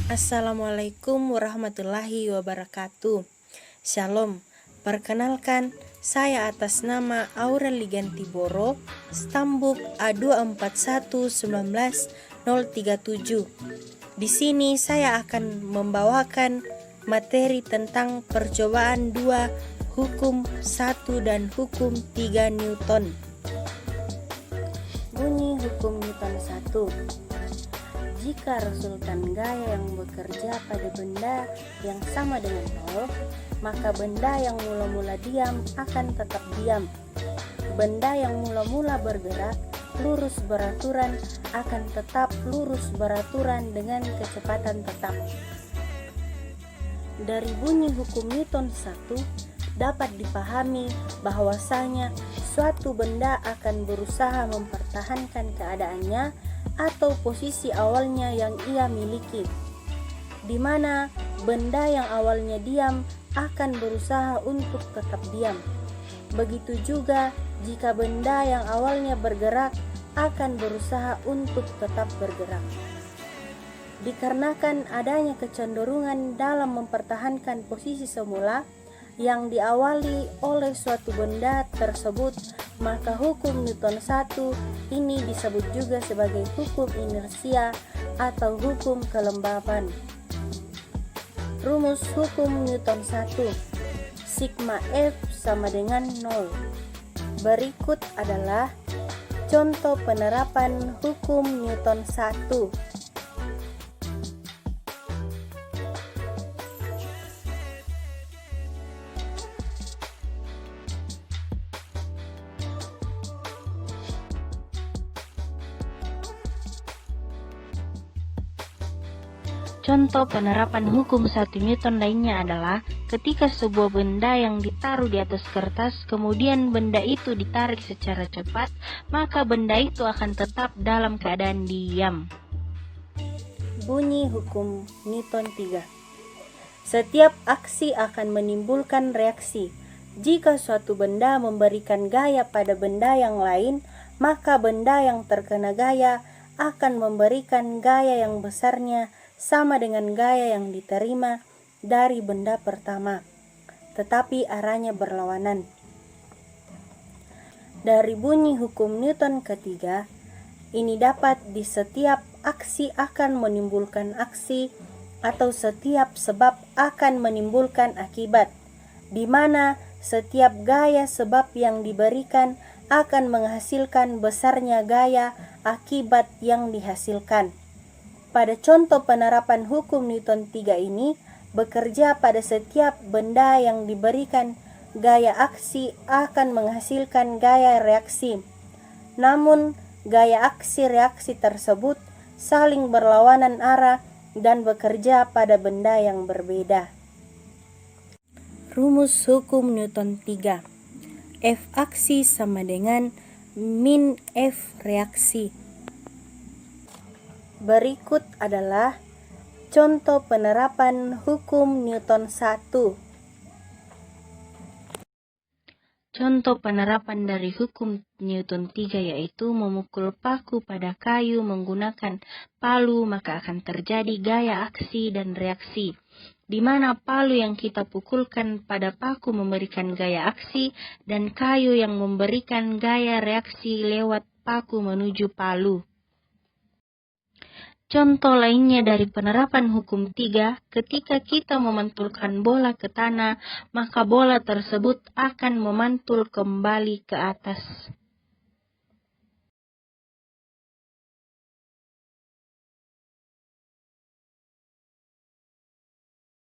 Assalamualaikum warahmatullahi wabarakatuh. Shalom. Perkenalkan, saya atas nama Aurel Liganti Boro, Stambuk A24119037. Di sini saya akan membawakan materi tentang percobaan 2, hukum 1 dan hukum 3 Newton. Bunyi hukum Newton 1. Jika resultan gaya yang bekerja pada benda yang sama dengan nol, maka benda yang mula-mula diam akan tetap diam. Benda yang mula-mula bergerak lurus beraturan akan tetap lurus beraturan dengan kecepatan tetap. Dari bunyi hukum Newton 1 dapat dipahami bahwasanya suatu benda akan berusaha mempertahankan keadaannya atau posisi awalnya yang ia miliki, di mana benda yang awalnya diam akan berusaha untuk tetap diam. Begitu juga jika benda yang awalnya bergerak akan berusaha untuk tetap bergerak. Dikarenakan adanya kecenderungan dalam mempertahankan posisi semula yang diawali oleh suatu benda tersebut, maka hukum Newton 1 ini disebut juga sebagai hukum inersia atau hukum kelembaban. Rumus hukum Newton 1, sigma F sama dengan 0. Berikut adalah contoh penerapan hukum Newton 1. Contoh penerapan hukum 1 Newton lainnya adalah ketika sebuah benda yang ditaruh di atas kertas, kemudian benda itu ditarik secara cepat, maka benda itu akan tetap dalam keadaan diam. Bunyi hukum Newton 3. Setiap aksi akan menimbulkan reaksi. Jika suatu benda memberikan gaya pada benda yang lain, maka benda yang terkena gaya akan memberikan gaya yang besarnya sama dengan gaya yang diterima dari benda pertama, tetapi arahnya berlawanan. Dari bunyi hukum Newton ketiga, ini dapat di setiap aksi akan menimbulkan aksi atau setiap sebab akan menimbulkan akibat, di mana setiap gaya sebab yang diberikan akan menghasilkan besarnya gaya akibat yang dihasilkan. Pada contoh penerapan hukum Newton 3 ini bekerja pada setiap benda yang diberikan gaya aksi akan menghasilkan gaya reaksi. Namun gaya aksi reaksi tersebut saling berlawanan arah dan bekerja pada benda yang berbeda. Rumus hukum Newton 3. F aksi sama dengan min F reaksi. Berikut adalah contoh penerapan hukum Newton 1. Contoh penerapan dari hukum Newton 3 yaitu memukul paku pada kayu menggunakan palu, maka akan terjadi gaya aksi dan reaksi, di mana palu yang kita pukulkan pada paku memberikan gaya aksi dan kayu yang memberikan gaya reaksi lewat paku menuju palu. Contoh lainnya dari penerapan hukum 3, ketika kita memantulkan bola ke tanah, maka bola tersebut akan memantul kembali ke atas.